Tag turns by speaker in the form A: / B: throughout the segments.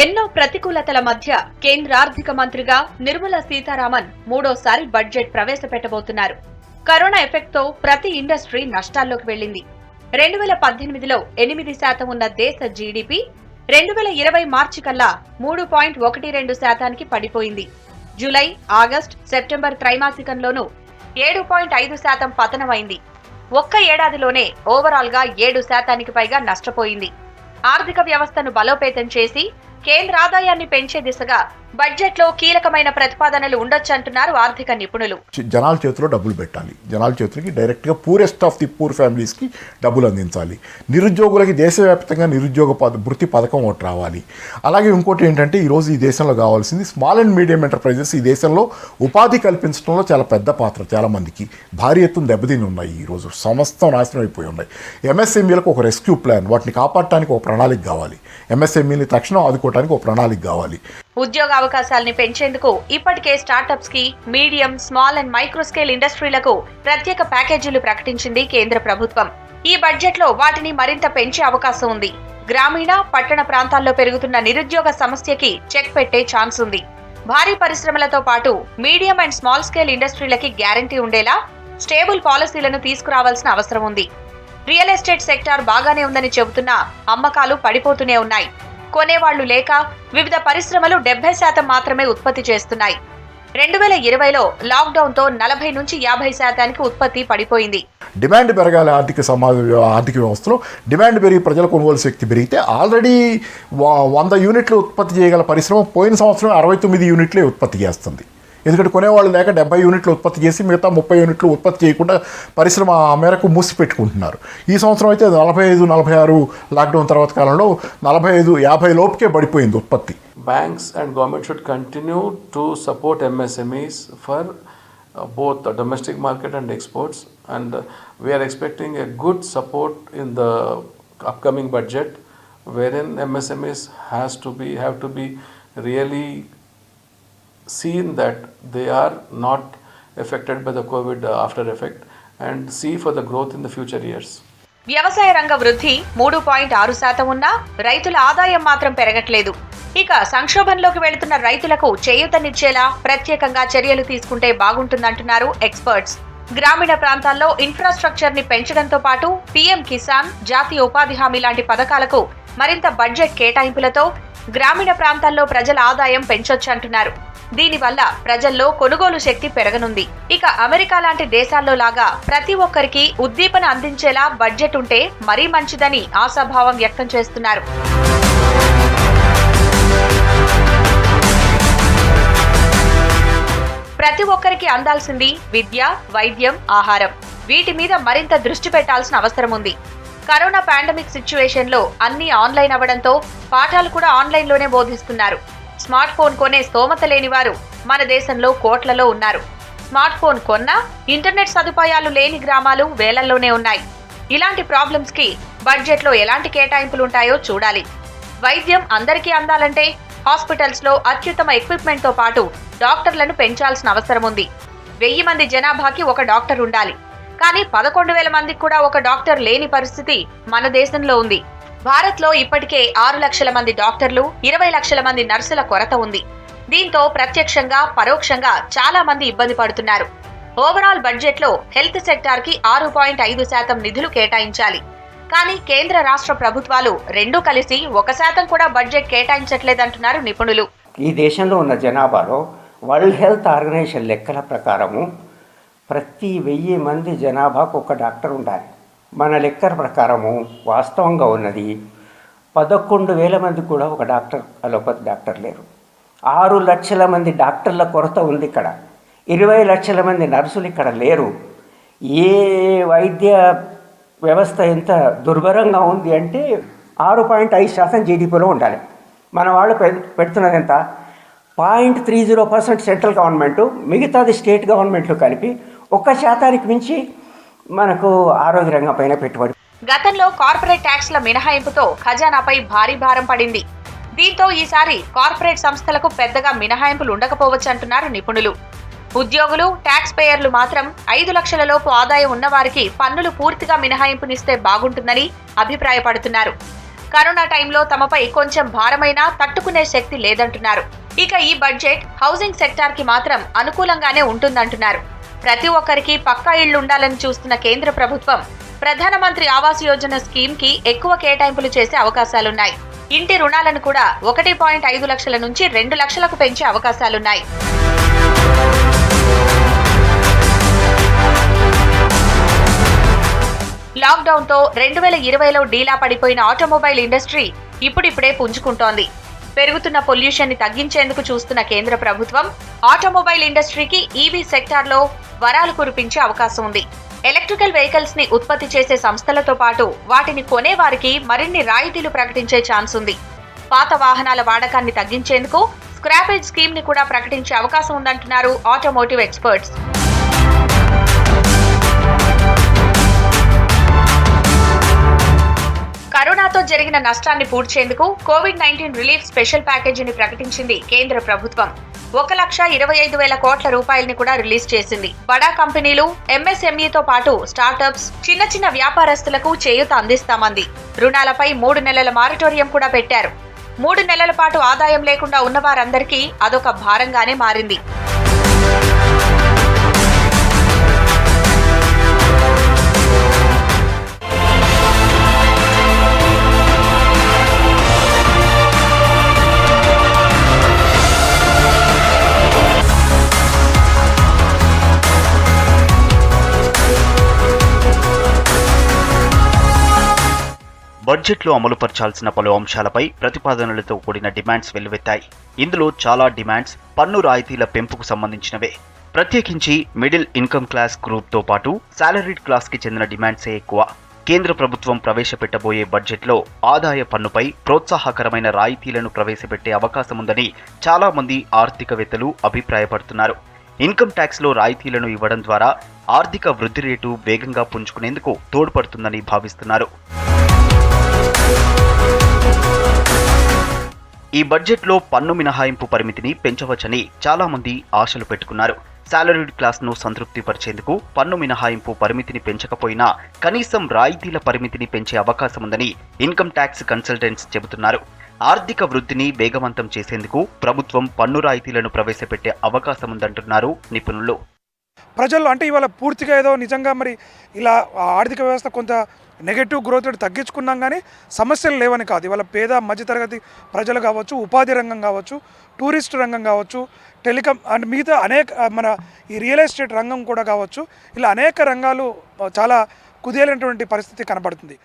A: ఎన్నో ప్రతికూలతల మధ్య కేంద్ర ఆర్థిక మంత్రిగా నిర్మలా సీతారామన్ మూడోసారి బడ్జెట్ ప్రవేశపెట్టబోతున్నారు. కరోనా ఎఫెక్ట్ తో ప్రతి ఇండస్ట్రీ నష్టాల్లోకి వెళ్లింది. 2018లో 8% ఉన్న దేశ జీడీపీ 2020 మార్చి కల్లా 3.12% పడిపోయింది. జూలై, ఆగస్టు, సెప్టెంబర్ త్రైమాసికంలోనూ 7.5% పతనమైంది. ఒక్క ఏడాదిలోనే ఓవరాల్ గా 7% పైగా నష్టపోయింది. ఆర్థిక వ్యవస్థను బలోపేతం చేసి కేంద్ర ఆదాయాన్ని పెంచే దిశగా బడ్జెట్లో కీలకమైన ప్రతిపాదనలు ఉండొచ్చంటున్నారు ఆర్థిక నిపుణులు.
B: జనాల చేతిలో డబ్బులు పెట్టాలి, జనాల చేతులకి డైరెక్ట్గా పూరెస్ట్ ఆఫ్ ది పూర్ ఫ్యామిలీస్కి డబ్బులు అందించాలి. నిరుద్యోగులకి దేశవ్యాప్తంగా నిరుద్యోగ వృత్తి పథకం ఒకటి రావాలి. అలాగే ఇంకోటి ఏంటంటే ఈరోజు ఈ దేశంలో కావాల్సింది స్మాల్ అండ్ మీడియం ఎంటర్ప్రైజెస్. ఈ దేశంలో ఉపాధి కల్పించడంలో చాలా పెద్ద పాత్ర, చాలామందికి భారీ ఎత్తున దెబ్బతిని ఉన్నాయి. ఈరోజు సమస్తం నాశనం అయిపోయి ఉన్నాయి. ఎంఎస్ఎంఈలకు ఒక రెస్క్యూ ప్లాన్, వాటిని కాపాడటానికి ఒక ప్రణాళిక కావాలి. ఎంఎస్ఎంఈని తక్షణం ఆదుకోవడానికి ఒక ప్రణాళిక కావాలి.
A: ఉద్యోగ అవకాశాలని పెంచేందుకు ఇప్పటికే స్టార్టప్స్ కి, medium, small and micro scale ఇండస్ట్రీలకు ప్రత్యేక ప్యాకేజీలు ప్రకటించింది కేంద్ర ప్రభుత్వం. ఈ బడ్జెట్ లో వాటిని మరింత పెంచే అవకాశం ఉంది. గ్రామీణ, పట్టణ ప్రాంతాల్లో పెరుగుతున్న నిరుద్యోగ సమస్యకి చెక్ పెట్టే ఛాన్స్ ఉంది. భారీ పరిశ్రమలతో పాటు మీడియం అండ్ స్మాల్ స్కేల్ ఇండస్ట్రీలకి గ్యారంటీ ఉండేలా స్టేబుల్ పాలసీలను తీసుకురావాల్సిన అవసరం ఉంది. రియల్ ఎస్టేట్ సెక్టార్ బాగానే ఉందని చెబుతున్నా అమ్మకాలు పడిపోతూనే ఉన్నాయి. కొనేవాళ్లు లేక వివిధ పరిశ్రమలు 70% మాత్రమే ఉత్పత్తి చేస్తున్నాయి. 2020లో లాక్డౌన్ తో 40 నుంచి 50% ఉత్పత్తి పడిపోయింది.
B: డిమాండ్ పెరగాలి. ఆర్థిక వ్యవస్థలో డిమాండ్ పెరిగి ప్రజల కొనుగోలు శక్తి పెరిగితే ఆల్రెడీ 100 యూనిట్లు ఉత్పత్తి చేయగల పరిశ్రమ పోయిన సంవత్సరం 69 యూనిట్లే ఉత్పత్తి చేస్తుంది. ఎందుకంటే కొనేవాళ్ళు లేక 70 యూనిట్లు ఉత్పత్తి చేసి మిగతా 30 యూనిట్లు ఉత్పత్తి చేయకుండా పరిశ్రమ ఆ మేరకు మూసి పెట్టుకుంటున్నారు. ఈ సంవత్సరం అయితే 45-46 లాక్డౌన్ తర్వాత కాలంలో 45-50 లోపుకే పడిపోయింది ఉత్పత్తి.
C: Banks and government should continue to support MSMEs for both the domestic market and exports, and we are expecting a good support in the upcoming budget, wherein MSMEs have to be really seen that they are not affected by the COVID after effect, and see for the growth in the future years.
A: వ్యవసాయ రంగ వృద్ధి 3.6% ఉన్నా రైతుల ఆదాయం మాత్రం పెరగట్లేదు. ఇక సంక్షోభంలోకి వెళుతున్న రైతులకు చేయూతనిచ్చేలా ప్రత్యేకంగా చర్యలు తీసుకుంటే బాగుంటుందంటున్నారు ఎక్స్పర్ట్స్. గ్రామీణ ప్రాంతాల్లో ఇన్ఫ్రాస్ట్రక్చర్ ని పెంచడంతో పాటు పీఎం కిసాన్, జాతీయ ఉపాధి హామీ లాంటి పథకాలకు మరింత బడ్జెట్ కేటాయింపులతో గ్రామీణ ప్రాంతాల్లో ప్రజల ఆదాయం పెంచొచ్చంటున్నారు. దీనివల్ల ప్రజల్లో కొనుగోలు శక్తి పెరగనుంది. ఇక అమెరికా లాంటి దేశాల్లో లాగా ప్రతి ఒక్కరికి ఉద్దీపన అందించేలా బడ్జెట్ ఉంటే మరీ మంచిదని ఆశాభావం వ్యక్తం చేస్తున్నారు. ప్రతి ఒక్కరికి అందాల్సింది విద్య, వైద్యం, ఆహారం. వీటి మీద మరింత దృష్టి పెట్టాల్సిన అవసరం ఉంది. కరోనా పాండమిక్ సిచ్యువేషన్ లో అన్ని ఆన్లైన్ అవ్వడంతో పాఠాలు కూడా ఆన్లైన్లోనే బోధిస్తున్నారు. స్మార్ట్ ఫోన్ కొనే స్తోమత లేని వారు మన దేశంలో కోట్లలో ఉన్నారు. స్మార్ట్ ఫోన్ కొన్నా ఇంటర్నెట్ సదుపాయాలు లేని గ్రామాలు వేలల్లోనే ఉన్నాయి. ఇలాంటి ప్రాబ్లమ్స్ కి బడ్జెట్ లో ఎలాంటి కేటాయింపులు ఉంటాయో చూడాలి. వైద్యం అందరికీ అందాలంటే హాస్పిటల్స్ లో అత్యుత్తమ ఎక్విప్మెంట్ తో పాటు డాక్టర్లను పెంచాల్సిన అవసరం ఉంది. 1000 మంది జనాభాకి ఒక డాక్టర్ ఉండాలి. కానీ 11,000 మందికి కూడా ఒక డాక్టర్ లేని పరిస్థితి మన దేశంలో ఉంది. భారత్ లో ఇప్పటికే 6 లక్షల మంది డాక్టర్లు, 20 లక్షల మంది నర్సుల కొరత ఉంది. దీంతో ప్రత్యక్షంగా, పరోక్షంగా చాలా మంది ఇబ్బంది పడుతున్నారు. ఓవరాల్ బడ్జెట్ లో హెల్త్ సెక్టార్ కి 6.5% నిధులు కేటాయించాలి. కానీ కేంద్ర రాష్ట్ర ప్రభుత్వాలు రెండూ కలిసి 1% కూడా బడ్జెట్ కేటాయించట్లేదంటున్నారు నిపుణులు.
D: ఈ దేశంలో ఉన్న జనాభాలో వరల్డ్ హెల్త్ ఆర్గనైజేషన్ లెక్కల ప్రకారము ప్రతి 1000 మంది జనాభాకు ఒక డాక్టర్ ఉండాలి. మన లెక్కల ప్రకారము వాస్తవంగా ఉన్నది 11,000 మంది కూడా ఒక డాక్టర్, అలోపతి డాక్టర్ లేరు. 6 లక్షల మంది డాక్టర్ల కొరత ఉంది ఇక్కడ. 20 లక్షల మంది నర్సులు ఇక్కడ లేరు. ఏ వైద్య వ్యవస్థ ఎంత దుర్భరంగా ఉంది అంటే 6.5% జీడీపీలో ఉండాలి. మన వాళ్ళు పెడుతున్నది ఎంత? 0.30% సెంట్రల్ గవర్నమెంటు, మిగతాది స్టేట్ గవర్నమెంట్లు కలిపి 1% మించి మనకు ఆరోగ్య రంగం పైన పెట్టుబడి.
A: గతంలో కార్పొరేట్ ట్యాక్స్ల మినహాయింపుతో ఖజానాపై భారీ భారం పడింది. దీంతో ఈసారి కార్పొరేట్ సంస్థలకు పెద్దగా మినహాయింపులు ఉండకపోవచ్చంటున్నారు నిపుణులు. ఉద్యోగులు, ట్యాక్స్ పేయర్లు మాత్రం 5 లక్షల లోపు ఆదాయం ఉన్నవారికి పన్నులు పూర్తిగా మినహాయింపునిస్తే బాగుంటుందని అభిప్రాయపడుతున్నారు. కరోనా టైంలో తమపై కొంచెం భారమైనా తట్టుకునే శక్తి లేదంటున్నారు. ఇక ఈ బడ్జెట్ హౌసింగ్ సెక్టార్ కి మాత్రం అనుకూలంగానే ఉంటుందంటున్నారు. ప్రతి ఒక్కరికి పక్కా ఇళ్లు ఉండాలని చూస్తున్న కేంద్ర ప్రభుత్వం ప్రధానమంత్రి ఆవాస్ యోజన స్కీమ్ కి ఎక్కువ కేటాయింపులు చేసే అవకాశాలున్నాయి. ఇంటి రుణాలను కూడా 1.5 లక్షల నుంచి 2 లక్షలకు పెంచే అవకాశాలున్నాయి. లాక్డౌన్ తో 2020లో డీలా పడిపోయిన ఆటోమొబైల్ ఇండస్ట్రీ ఇప్పుడిప్పుడే పుంజుకుంటోంది. పెరుగుతున్న పొల్యూషన్ ని తగ్గించేందుకు చూస్తున్న కేంద్ర ప్రభుత్వం ఆటోమొబైల్ ఇండస్ట్రీకి ఈవీ సెక్టార్లో వరాలు కురిపించే అవకాశం ఉంది. ఎలక్ట్రికల్ వెహికల్స్ ని ఉత్పత్తి చేసే సంస్థలతో పాటు వాటిని కొనే వారికి మరిన్ని రాయితీలు ప్రకటించే ఛాన్స్ ఉంది. పాత వాహనాల వాడకాన్ని తగ్గించేందుకు స్క్రాపేజ్ స్కీమ్ ని కూడా ప్రకటించే అవకాశం ఉందంటున్నారు ఆటోమోటివ్ ఎక్స్పర్ట్స్. కరోనాతో జరిగిన నష్టాన్ని పూడ్చేందుకు కోవిడ్-19 రిలీఫ్ స్పెషల్ ప్యాకేజీని ప్రకటించింది కేంద్ర ప్రభుత్వం. 1,25,000 కోట్ల రూపాయలని కూడా రిలీజ్ చేసింది. బడా కంపెనీలు, ఎంఎస్ఎంఈతో పాటు స్టార్టప్స్, చిన్న వ్యాపారస్తులకు చేయూత అందిస్తామంది. రుణాలపై 3 నెలల మారిటోరియం కూడా పెట్టారు. 3 నెలల పాటు ఆదాయం లేకుండా ఉన్న వారందరికీ అదొక భారంగానే మారింది.
E: బడ్జెట్లో అమలుపరచాల్సిన పలు అంశాలపై ప్రతిపాదనలతో కూడిన డిమాండ్స్ వెల్లువెత్తాయి. ఇందులో చాలా డిమాండ్స్ పన్ను రాయితీల పెంపుకు సంబంధించినవే. ప్రత్యేకించి మిడిల్ ఇన్కమ్ క్లాస్ గ్రూప్తో పాటు సాలరీడ్ క్లాస్కి చెందిన డిమాండ్సే ఎక్కువ. కేంద్ర ప్రభుత్వం ప్రవేశపెట్టబోయే బడ్జెట్లో ఆదాయ పన్నుపై ప్రోత్సాహకరమైన రాయితీలను ప్రవేశపెట్టే అవకాశముందని చాలా మంది ఆర్థికవేత్తలు అభిప్రాయపడుతున్నారు. ఇన్కమ్ ట్యాక్స్లో రాయితీలను ఇవ్వడం ద్వారా ఆర్థిక వృద్ధి రేటు వేగంగా పుంజుకునేందుకు తోడ్పడుతుందని భావిస్తున్నారు. ఈ బడ్జెట్లో పన్ను మినహాయింపు పరిమితిని పెంచవచ్చని చాలా మంది ఆశలు పెట్టుకున్నారు. సాలరీడ్ క్లాస్ను సంతృప్తిపరిచేందుకు పన్ను మినహాయింపు పరిమితిని పెంచకపోయినా కనీసం రాయితీల పరిమితిని పెంచే అవకాశముందని ఇన్కమ్ ట్యాక్స్ కన్సల్టెంట్స్ చెబుతున్నారు. ఆర్థిక వృద్ధిని వేగవంతం చేసేందుకు ప్రభుత్వం పన్ను రాయితీలను ప్రవేశపెట్టే అవకాశముందంటున్నారు నిపుణులు.
F: ప్రజల్లో అంటే ఇవాళ పూర్తిగా ఏదో నిజంగా మరి ఇలా ఆర్థిక వ్యవస్థ కొంత నెగటివ్ గ్రోత్ రేట్ తగ్గించుకున్నాం కానీ సమస్యలు లేవని కాదు. ఇవాళ పేద మధ్యతరగతి ప్రజలు కావచ్చు, ఉపాధి రంగం కావచ్చు, టూరిస్ట్ రంగం కావచ్చు, టెలికాం అండ్ మిగతా అనేక మన ఈ రియల్ ఎస్టేట్ రంగం కూడా కావచ్చు, ఇలా అనేక రంగాలు చాలా కుదేలైనటువంటి పరిస్థితి కనబడుతుంది.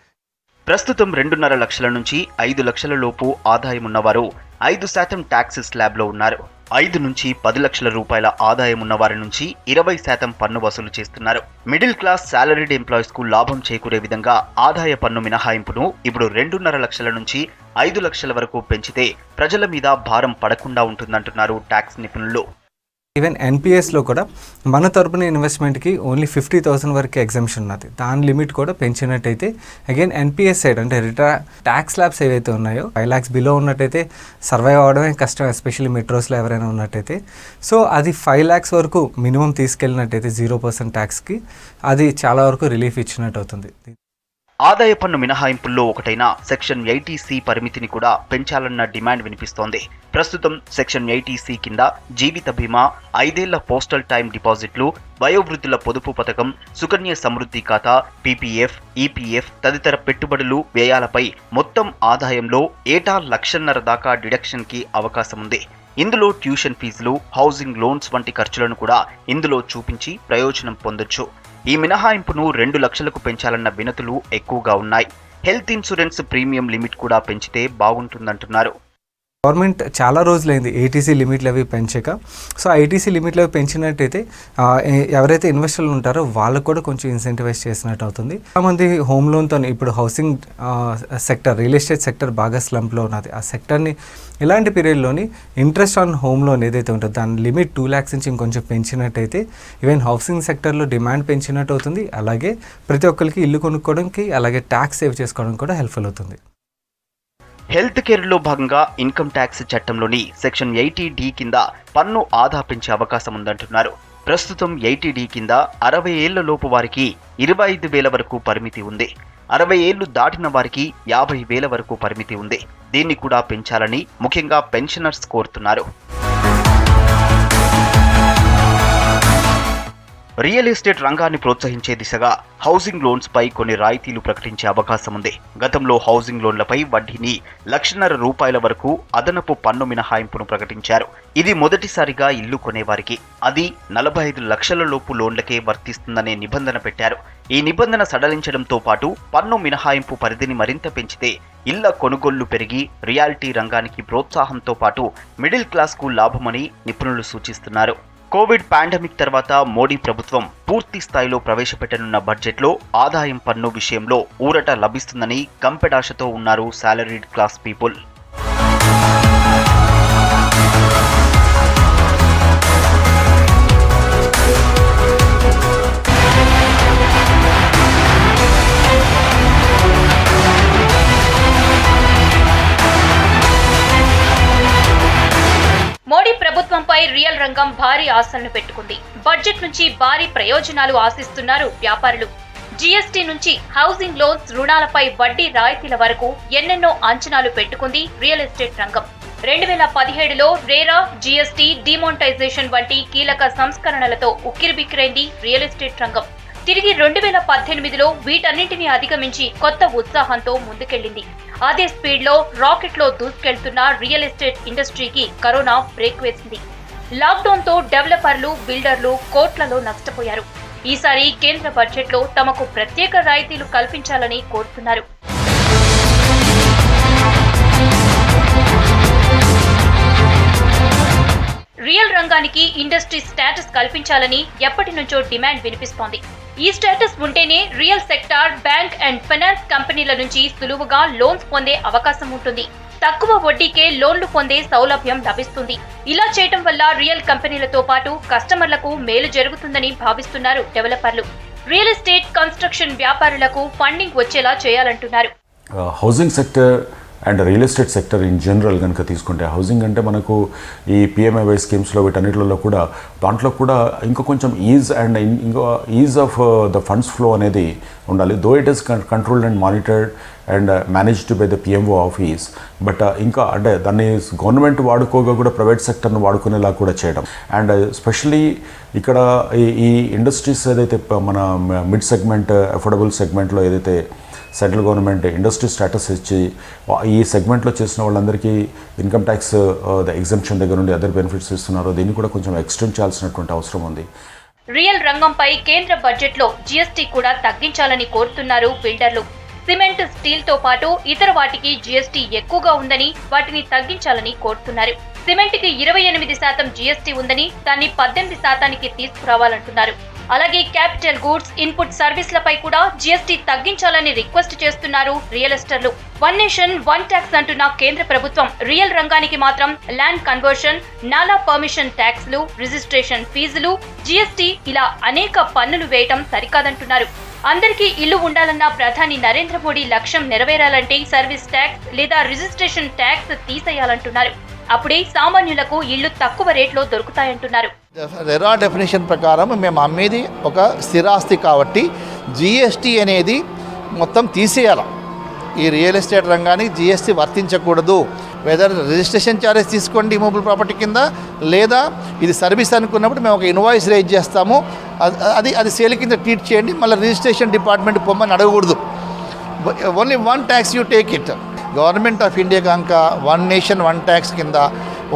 E: ప్రస్తుతం 2.5 లక్షల నుంచి 5 లక్షల లోపు ఆదాయం ఉన్నవారు 5% ట్యాక్స్ స్లాబ్లో ఉన్నారు. 5 నుంచి 10 లక్షల రూపాయల ఆదాయం ఉన్న వారి నుంచి 20% పన్ను వసూలు చేస్తున్నారు. మిడిల్ క్లాస్ సాలరీడ్ ఎంప్లాయీస్ కు లాభం చేకూరే విధంగా ఆదాయ పన్ను మినహాయింపును ఇప్పుడు 2.5 లక్షల నుంచి 5 లక్షల వరకు పెంచితే ప్రజల మీద భారం పడకుండా ఉంటుందంటున్నారు ట్యాక్స్ నిపుణులు.
G: ఈవెన్ ఎన్పిఎస్లో కూడా మన తరపున ఇన్వెస్ట్మెంట్కి ఓన్లీ 50,000 వరకు ఎగ్జామ్షన్ ఉన్నది. దాని లిమిట్ కూడా పెంచినట్టయితే అగైన్ ఎన్పిఎస్ సైడ్ అంటే ట్యాక్స్ స్లాబ్స్ ఏవైతే ఉన్నాయో 5 lakhs బిలో ఉన్నట్టయితే సర్వైవ్ అవ్వడమే కష్టం, ఎస్పెషల్లీ మెట్రోస్లో ఎవరైనా ఉన్నట్టయితే. సో అది 5 lakhs వరకు మినిమం తీసుకెళ్ళినట్టయితే 0% ట్యాక్స్కి అది చాలా వరకు రిలీఫ్ ఇచ్చినట్టు అవుతుంది.
E: ఆదాయ పన్ను మినహాయింపుల్లో ఒకటైన సెక్షన్ 80C పరిమితిని కూడా పెంచాలన్న డిమాండ్ వినిపిస్తోంది. ప్రస్తుతం సెక్షన్ 80C కింద జీవిత బీమా, 5 ఏళ్ల పోస్టల్ టైమ్ డిపాజిట్లు, వయోవృద్ధుల పొదుపు పథకం, సుకన్య సమృద్ధి ఖాతా, పీపీఎఫ్, ఈపీఎఫ్ తదితర పెట్టుబడులు, వ్యయాలపై మొత్తం ఆదాయంలో ఏటా 1.5 లక్షల దాకా డిడక్షన్కి అవకాశం ఉంది. ఇందులో ట్యూషన్ ఫీజులు, హౌసింగ్ లోన్స్ వంటి ఖర్చులను కూడా ఇందులో చూపించి ప్రయోజనం పొందొచ్చు. ఈ మినహాయింపును 2 లక్షలకు పెంచాలన్న వినతులు ఎక్కువగా ఉన్నాయి. హెల్త్ ఇన్సూరెన్స్ ప్రీమియం లిమిట్ కూడా పెంచితే బాగుంటుందంటున్నారు.
G: గవర్నమెంట్ చాలా రోజులైంది ఏటీసీ లిమిట్లు అవి పెంచాక. సో ఆ ఏటీసీ లిమిట్లు అవి పెంచినట్టయితే ఎవరైతే ఇన్వెస్టర్లు ఉంటారో వాళ్ళకు కూడా కొంచెం ఇన్సెంటివైజ్ చేసినట్టు అవుతుంది. చాలామంది హోమ్ లోన్తో ఇప్పుడు housing sector, real estate sector బాగా స్లంప్లో ఉన్నది. ఆ సెక్టర్ని ఇలాంటి పీరియడ్లోని ఇంట్రెస్ట్ ఆన్ హోమ్ లోన్ ఏదైతే ఉంటుందో దాని లిమిట్ 2 lakhs నుంచి ఇంకొంచెం పెంచినట్టయితే ఈవెన్ హౌసింగ్ సెక్టర్లో డిమాండ్ పెంచినట్టు అవుతుంది. అలాగే ప్రతి ఒక్కరికి ఇల్లు కొనుక్కోవడానికి, అలాగే ట్యాక్స్ సేవ్ చేసుకోవడానికి కూడా హెల్ప్ఫుల్ అవుతుంది.
E: హెల్త్ కేర్లో భాగంగా ఇన్కమ్ ట్యాక్స్ చట్టంలోని సెక్షన్ 80D కింద పన్ను ఆదా పెంచే అవకాశం ఉందంటున్నారు. ప్రస్తుతం 80D కింద 60 ఏళ్ల లోపు వారికి 25,000 వరకు పరిమితి ఉంది. 60 ఏళ్లు దాటిన వారికి 50,000 వరకు పరిమితి ఉంది. దీన్ని కూడా పెంచాలని ముఖ్యంగా పెన్షనర్స్ కోరుతున్నారు. రియల్ ఎస్టేట్ రంగాన్ని ప్రోత్సహించే దిశగా హౌసింగ్ లోన్స్ పై కొన్ని రాయితీలు ప్రకటించే అవకాశం ఉంది. గతంలో హౌసింగ్ లోన్లపై వడ్డీని ₹1,50,000 వరకు అదనపు పన్ను మినహాయింపును ప్రకటించారు. ఇది మొదటిసారిగా ఇల్లు కొనేవారికి, అది 45 లక్షల లోపు లోన్లకే వర్తిస్తుందనే నిబంధన పెట్టారు. ఈ నిబంధన సడలించడంతో పాటు పన్ను మినహాయింపు పరిధిని మరింత పెంచితే ఇళ్ల కొనుగోళ్లు పెరిగి రియాలిటీ రంగానికి ప్రోత్సాహంతో పాటు మిడిల్ క్లాస్ కు లాభమని నిపుణులు సూచిస్తున్నారు. కోవిడ్ పాండమిక్ తర్వాత మోడీ ప్రభుత్వం పూర్తి స్థాయిలో ప్రవేశపెట్టనున్న బడ్జెట్లో ఆదాయం పన్ను విషయంలో ఊరట లభిస్తుందని కంపెడాశతో ఉన్నారు సాలరీడ్ క్లాస్ పీపుల్.
A: మోడీ ప్రభుత్వంపై రియల్ రంగం భారీ ఆశలను పెట్టుకుంది. బడ్జెట్ నుంచి భారీ ప్రయోజనాలు ఆశిస్తున్నారు వ్యాపారులు. జీఎస్టీ నుంచి హౌసింగ్ లోన్స్, రుణాలపై వడ్డీ రాయితీల వరకు ఎన్నెన్నో అంచనాలు పెట్టుకుంది రియల్ ఎస్టేట్ రంగం. 2017లో రేరా, జీఎస్టీ, డిమోనిటైజేషన్ వంటి కీలక సంస్కరణలతో ఉక్కిరిబిక్కిరైంది రియల్ ఎస్టేట్ రంగం. తిరిగి 2018లో వీటన్నింటినీ అధిగమించి కొత్త ఉత్సాహంతో ముందుకెళ్లింది. అదే స్పీడ్లో రాకెట్లో దూసుకెళ్తున్న రియల్ ఎస్టేట్ ఇండస్ట్రీకి కరోనా బ్రేక్ వేసింది. లాక్డౌన్తో డెవలపర్లు, బిల్డర్లు కోట్లలో నష్టపోయారు. ఈసారి కేంద్ర బడ్జెట్లో తమకు ప్రత్యేక రాయితీలు కల్పించాలని కోరుతున్నారు. రియల్ రంగానికి ఇండస్ట్రీ స్టేటస్ కల్పించాలని ఎప్పటి నుంచో డిమాండ్ వినిపిస్తోంది. ఈ స్టేటస్ ఉంటేనే real sector, bank and finance కంపెనీల నుంచి సులువుగా లోన్స్ పొందే అవకాశం ఉంటుంది. తక్కువ వడ్డీకే లోన్లు పొందే సౌలభ్యం లభిస్తుంది. ఇలా చేయటం వల్ల రియల్ కంపెనీలతో పాటు కస్టమర్లకు మేలు జరుగుతుందని భావిస్తున్నారు డెవలపర్లు. రియల్ ఎస్టేట్, కన్స్ట్రక్షన్ వ్యాపారులకు ఫండింగ్ వచ్చేలా చేయాలంటున్నారు.
H: Housing sector and real estate sector in general కనుక తీసుకుంటే, హౌసింగ్ అంటే మనకు ఈ పిఎంఐవై స్కీమ్స్లో వీటన్నిటిలో కూడా దాంట్లో కూడా ఇంకా కొంచెం is of the funds flow అనేది ఉండాలి. Though it is controlled and monitored and managed by the PMO office. But ఇంకా అంటే దాన్ని గవర్నమెంట్ వాడుకోగా కూడా ప్రైవేట్ సెక్టర్ను వాడుకునేలా కూడా చేయడం. అండ్ స్పెషలీ ఇక్కడ ఈ ఇండస్ట్రీస్ ఏదైతే మన మిడ్ సెగ్మెంట్, అఫోర్డబుల్ సెగ్మెంట్లో ఏదైతే సెంట్రల్ గవర్నమెంట్ ఇండస్ట్రీ స్టేటస్ ఇచ్చి ఈ సెగ్మెంట్లో చేసిన వాళ్ళందరికీ ఇన్కమ్ ట్యాక్స్ ఎగ్జంప్షన్ దగ్గర నుండి అదర్ బెనిఫిట్స్ ఇస్తున్నారు. దీన్ని కూడా కొంచెం ఎక్స్టెండ్ చేయాల్సినటువంటి అవసరం ఉంది.
A: రియల్ రంగంపై కేంద్ర బడ్జెట్లో జీఎస్టీ కూడా తగ్గించాలని కోరుతున్నారు బిల్డర్లు. సిమెంట్, స్టీల్ తో పాటు ఇతర వాటికి జీఎస్టీ ఎక్కువగా ఉందని, వాటిని తగ్గించాలని కోరుతున్నారు. సిమెంట్కి 28% జీఎస్టీ ఉందని, దాన్ని 18% తీసుకురావాలంటున్నారు. అలాగే క్యాపిటల్ గూడ్స్, ఇన్పుట్ సర్వీస్లపై కూడా జీఎస్టీ తగ్గించాలని రిక్వెస్ట్ చేస్తున్నారు రియల్ ఎస్టేట్లు. వన్ నేషన్ వన్ ట్యాక్స్ అంటున్న కేంద్ర ప్రభుత్వం రియల్ రంగానికి మాత్రం ల్యాండ్ కన్వర్షన్, నాలా పర్మిషన్ ట్యాక్స్లు, రిజిస్ట్రేషన్ ఫీజులు, జీఎస్టీ ఇలా అనేక పన్నులు వేయటం సరికాదంటున్నారు. అందరికీ ఇల్లు ఉండాలన్న ప్రధాని నరేంద్ర మోడీ లక్ష్యం నెరవేరాలంటే సర్వీస్ ట్యాక్స్ లేదా రిజిస్ట్రేషన్ ట్యాక్స్ తీసేయాలంటున్నారు. అప్పుడే సామాన్యులకు ఇళ్లు తక్కువ రేట్లో దొరుకుతాయంటున్నారు.
I: రెరా డెఫినేషన్ ప్రకారం మేము అమ్మేది ఒక స్థిరాస్తి కాబట్టి జీఎస్టీ అనేది మొత్తం తీసేయాలి. ఈ రియల్ ఎస్టేట్ రంగానికి జీఎస్టీ వర్తించకూడదు. వెదర్ రిజిస్ట్రేషన్ ఛార్జెస్ తీసుకోండి ఇమూవబుల్ ప్రాపర్టీ కింద, లేదా ఇది సర్వీస్ అనుకున్నప్పుడు మేము ఒక ఇన్వాయిస్ రేజ్ చేస్తాము, అది సేల్ కింద ట్రీట్ చేయండి, మళ్ళీ రిజిస్ట్రేషన్ డిపార్ట్మెంట్ పొమ్మని అడగకూడదు. Only one tax you take it. Government of India కనుక వన్ నేషన్ వన్ ట్యాక్స్ కింద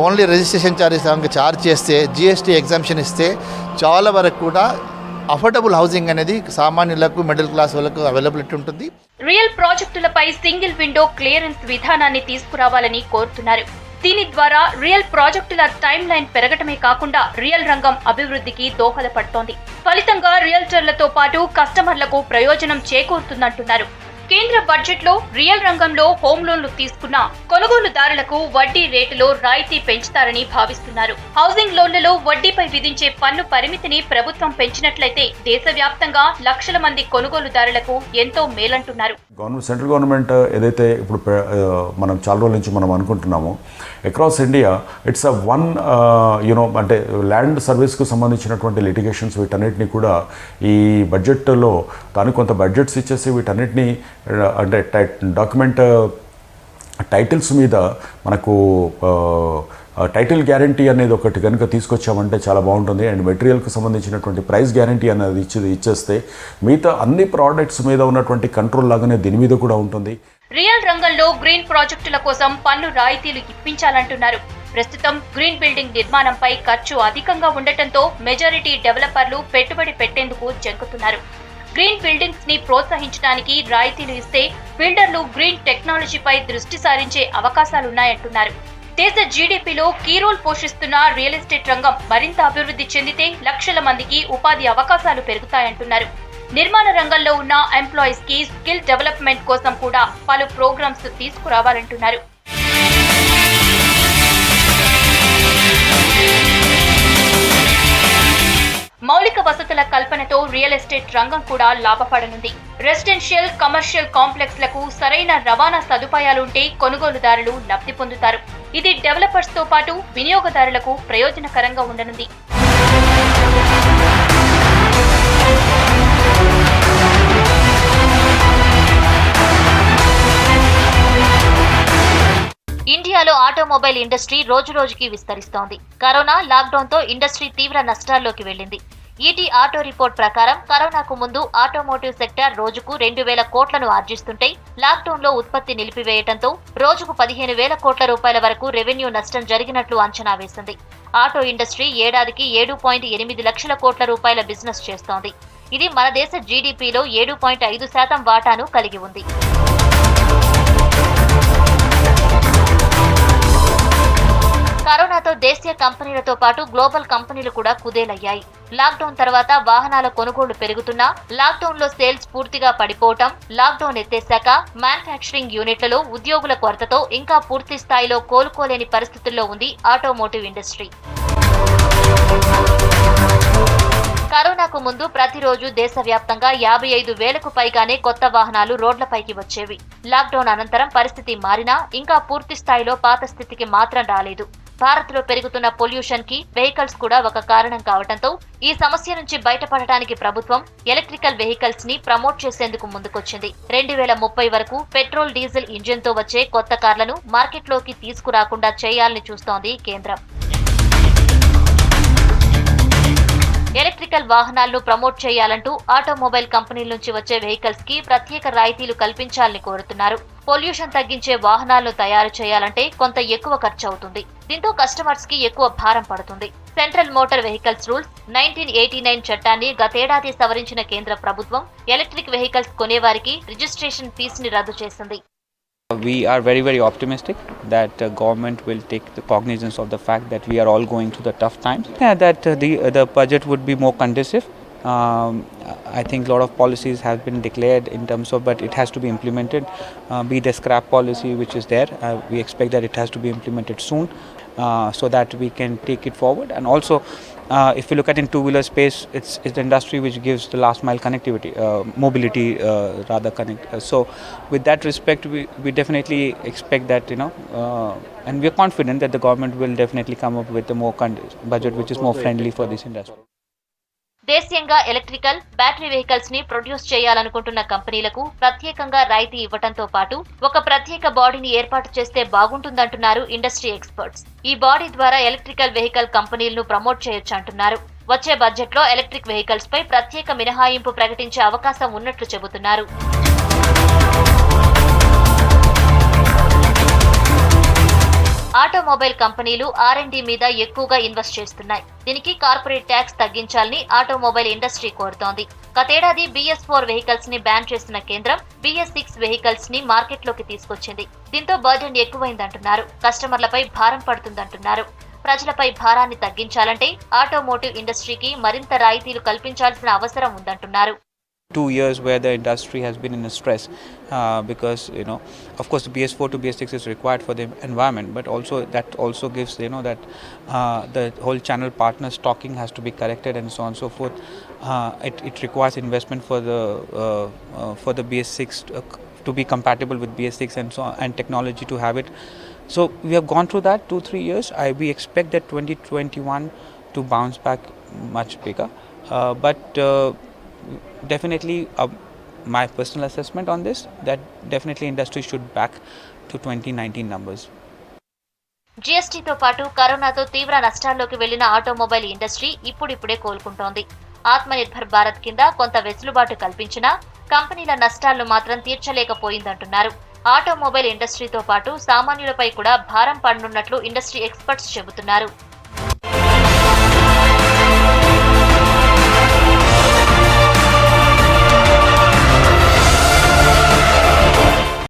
I: ఓన్లీ రిజిస్ట్రేషన్ ఛార్జెస్ కనుక ఛార్జ్ చేస్తే, జీఎస్టీ ఎగ్జామ్షన్ ఇస్తే చాలా వరకు కూడా అఫోర్డబుల్ హౌసింగ్ అనేది సామాన్యులకు, మిడిల్ క్లాస్ వాళ్ళకు అవైలబిలిటీ ఉంటుంది.
A: రియల్ ప్రాజెక్టులపై సింగిల్ విండో క్లియరెన్స్ విధానాన్ని తీసుకురావాలని కోరుతున్నారు. దీని ద్వారా రియల్ ప్రాజెక్టుల టైం లైన్ పెరగటమే కాకుండా రియల్ రంగం అభివృద్ధికి దోహదపడుతోంది. ఫలితంగా రియల్టర్లతో పాటు కస్టమర్లకు ప్రయోజనం చేకూరుతుందంటున్నారు. కేంద్ర బడ్జెట్లో రియల్ రంగంలో హోమ్ లోన్లు తీసుకున్న కొనుగోలుదారులకు వడ్డీ రేటులో రాయితీ పెంచుతారని భావిస్తున్నారు. హౌసింగ్ లోన్లలో వడ్డీపై విధించే పన్ను పరిమితిని ప్రభుత్వం పెంచినట్లయితే దేశవ్యాప్తంగా లక్షల మంది కొనుగోలుదారులకు ఎంతో మేలంటున్నారు.
H: సెంట్రల్ గవర్నమెంట్ ఏదైతే ఇప్పుడు మనం చాలా రోజుల నుంచి మనం అనుకుంటున్నామో, across India it's a one అంటే ల్యాండ్ సర్వీస్కు సంబంధించినటువంటి లిటిగేషన్స్ వీటన్నిటిని కూడా ఈ బడ్జెట్లో దానికి కొంత బడ్జెట్స్ ఇచ్చేసి వీటన్నిటిని అంటే డాక్యుమెంట్ టైటిల్స్ మీద మనకు టైటిల్ గ్యారంటీ అనేది ఒకటి కనుక తీసుకొచ్చామంటే చాలా బాగుంటుంది. అండ్ మెటీరియల్కి సంబంధించినటువంటి ప్రైస్ గ్యారంటీ అనేది ఇచ్చేస్తే మిగతా అన్ని ప్రోడక్ట్స్ మీద ఉన్నటువంటి కంట్రోల్ లాగానే దీని మీద కూడా ఉంటుంది.
A: రియల్ రంగంలో గ్రీన్ ప్రాజెక్టుల కోసం పన్ను రాయితీలు ఇప్పించాలంటున్నారు. ప్రస్తుతం గ్రీన్ బిల్డింగ్ నిర్మాణంపై ఖర్చు అధికంగా ఉండటంతో మెజారిటీ డెవలపర్లు పెట్టుబడి పెట్టేందుకు జంకుతున్నారు. గ్రీన్ బిల్డింగ్స్ ని ప్రోత్సహించడానికి రాయితీలు ఇస్తే బిల్డర్లు గ్రీన్ టెక్నాలజీపై దృష్టి సారించే అవకాశాలున్నాయంటున్నారు. దేశ జీడీపీలో కీ రోల్ పోషిస్తున్న రియల్ ఎస్టేట్ రంగం మరింత అభివృద్ధి చెందితే లక్షల మందికి ఉపాధి అవకాశాలు పెరుగుతాయంటున్నారు. నిర్మాణ రంగంలో ఉన్న ఎంప్లాయీస్ కి స్కిల్ డెవలప్మెంట్ కోసం కూడా పలు ప్రోగ్రామ్స్ తీసుకురావాలంటున్నారు. మౌలిక వసతుల కల్పనతో రియల్ ఎస్టేట్ రంగం కూడా లాభపడనుంది. రెసిడెన్షియల్, కమర్షియల్ కాంప్లెక్స్ లకు సరైన రవాణా సదుపాయాలుంటే కొనుగోలుదారులు లబ్ధి పొందుతారు. ఇది డెవలపర్స్ తో పాటు వినియోగదారులకు ప్రయోజనకరంగా ఉండనుంది. ఇండియాలో ఆటోమొబైల్ ఇండస్ట్రీ రోజురోజుకి విస్తరిస్తోంది. కరోనా, లాక్డౌన్ తో ఇండస్ట్రీ తీవ్ర నష్టాల్లోకి వెళ్లింది. ఈటీ ఆటో రిపోర్ట్ ప్రకారం కరోనాకు ముందు ఆటోమోటివ్ సెక్టార్ రోజుకు 2,000 కోట్లను ఆర్జిస్తుంటే లాక్డౌన్ లో ఉత్పత్తి నిలిపివేయడంతో రోజుకు 15,000 కోట్ల రూపాయల వరకు రెవెన్యూ నష్టం జరిగినట్లు అంచనా వేసింది. ఆటో ఇండస్ట్రీ ఏడాదికి 7.8 లక్షల కోట్ల రూపాయల బిజినెస్ చేస్తోంది. ఇది మన దేశ జీడీపీలో 7.5% వాటాను కలిగి ఉంది. కరోనాతో దేశీయ కంపెనీలతో పాటు గ్లోబల్ కంపెనీలు కూడా కుదేలయ్యాయి. లాక్డౌన్ తర్వాత వాహనాల కొనుగోళ్లు పెరుగుతున్నా లాక్డౌన్ లో సేల్స్ పూర్తిగా పడిపోవటం, లాక్డౌన్ ఎత్తేశాక మ్యానుఫ్యాక్చరింగ్ యూనిట్లలో ఉద్యోగుల కొరతతో ఇంకా పూర్తి స్థాయిలో కోలుకోలేని పరిస్థితుల్లో ఉంది ఆటోమోటివ్ ఇండస్ట్రీ. కరోనాకు ముందు ప్రతిరోజు దేశవ్యాప్తంగా 55,000కు పైగానే కొత్త వాహనాలు రోడ్లపైకి వచ్చేవి. లాక్డౌన్ అనంతరం పరిస్థితి మారినా ఇంకా పూర్తి స్థాయిలో పాత స్థితికి మాత్రం రాలేదు. భారత్ లో పెరుగుతున్న పొల్యూషన్ కి వెహికల్స్ కూడా ఒక కారణం కావడంతో ఈ సమస్య నుంచి బయటపడటానికి ప్రభుత్వం ఎలక్ట్రికల్ వెహికల్స్ ని ప్రమోట్ చేసేందుకు ముందుకొచ్చింది. 2030 వరకు పెట్రోల్, డీజిల్ ఇంజిన్ తో వచ్చే కొత్త కార్లను మార్కెట్లోకి తీసుకురాకుండా చేయాలని చూస్తోంది కేంద్రం. ఎలక్ట్రికల్ వాహనాలను ప్రమోట్ చేయాలంటూ ఆటోమొబైల్ కంపెనీల నుంచి వచ్చే వెహికల్స్ కి ప్రత్యేక రాయితీలు కల్పించాలని కోరుతున్నారు. పొల్యూషన్ తగ్గించే వాహనాలను తయారు చేయాలంటే కొంత ఎక్కువ ఖర్చు అవుతుంది. దీంతో కస్టమర్స్ కి ఎక్కువ భారం పడుతుంది. సెంట్రల్ మోటార్ వెహికల్స్ రూల్స్ 1989 చట్టాన్ని గతేడాది సవరించిన కేంద్ర ప్రభుత్వం ఎలక్ట్రిక్ వెహికల్స్ కొనేవారికి రిజిస్ట్రేషన్ ఫీజుని రద్దు చేసింది.
J: We are very, very optimistic that government will take the cognizance of the fact that we are all going through the tough times. That the budget would be more conducive. I think a lot of policies have been declared in terms of, but it has to be implemented. Be the scrap policy which is there. We expect that it has to be implemented soon, so that we can take it forward. And also, if you look at in two-wheeler space, it's the industry which gives the last mile connectivity, mobility rather connect. So with that respect, we definitely expect that, and we are confident that the government will definitely come up with a more budget which is more friendly for this industry.
A: దేశీయంగా electrical, battery vehicles ని produce చేయాలనుకుంటున్న కంపెనీలకు ప్రత్యేకంగా రాయితీ ఇవ్వడంతో పాటు ఒక ప్రత్యేక బాడీని ఏర్పాటు చేస్తే బాగుంటుందంటున్నారు ఇండస్ట్రీ ఎక్స్పర్ట్స్. ఈ బాడీ ద్వారా ఎలక్ట్రికల్ వెహికల్ కంపెనీలను ప్రమోట్ చేయొచ్చంటున్నారు. వచ్చే బడ్జెట్ లో ఎలక్ట్రిక్ వెహికల్స్ పై ప్రత్యేక మినహాయింపు ప్రకటించే అవకాశం ఉన్నట్లు చెబుతున్నారు. ఆటోమొబైల్ కంపెనీలు R&D మీద ఎక్కువగా ఇన్వెస్ట్ చేస్తున్నాయి. దీనికి కార్పొరేట్ ట్యాక్స్ తగ్గించాలని ఆటోమొబైల్ ఇండస్ట్రీ కోరుతోంది. గతేడాది BS4 వెహికల్స్ ని బ్యాన్ చేసిన కేంద్రం BS6 వెహికల్స్ ని మార్కెట్లోకి తీసుకొచ్చింది. దీంతో బర్డెన్ ఎక్కువైందంటున్నారు. కస్టమర్లపై భారం పడుతుందంటున్నారు. ప్రజలపై భారాన్ని తగ్గించాలంటే ఆటోమోటివ్ ఇండస్ట్రీకి మరింత రాయితీలు కల్పించాల్సిన అవసరం ఉందంటున్నారు.
J: 2 years where the industry has been in a stress because of course the BS4 to BS6 is required for the environment, but also that also gives that the whole channel partner stocking has to be corrected and so on and so forth. It requires investment for the BS6 to be compatible with BS6 and so on, and technology to have it. So we have gone through that 2-3 years. We expect that 2021 to bounce back much bigger, but definitely my personal assessment on this, that definitely industry should back to 2019 numbers.
A: జీఎస్టీతో పాటు కరోనాతో తీవ్ర నష్టాల్లోకి వెళ్లిన automobile industry ఇప్పుడిప్పుడే కోలుకుంటోంది. ఆత్మనిర్భర్ భారత్ కింద కొంత వెసులుబాటు కల్పించినా కంపెనీల నష్టాలను మాత్రం తీర్చలేకపోయిందంటున్నారు. ఆటోమొబైల్ ఇండస్ట్రీతో పాటు సామాన్యులపై కూడా భారం పడనున్నట్లు ఇండస్ట్రీ ఎక్స్పర్ట్స్ చెబుతున్నారు.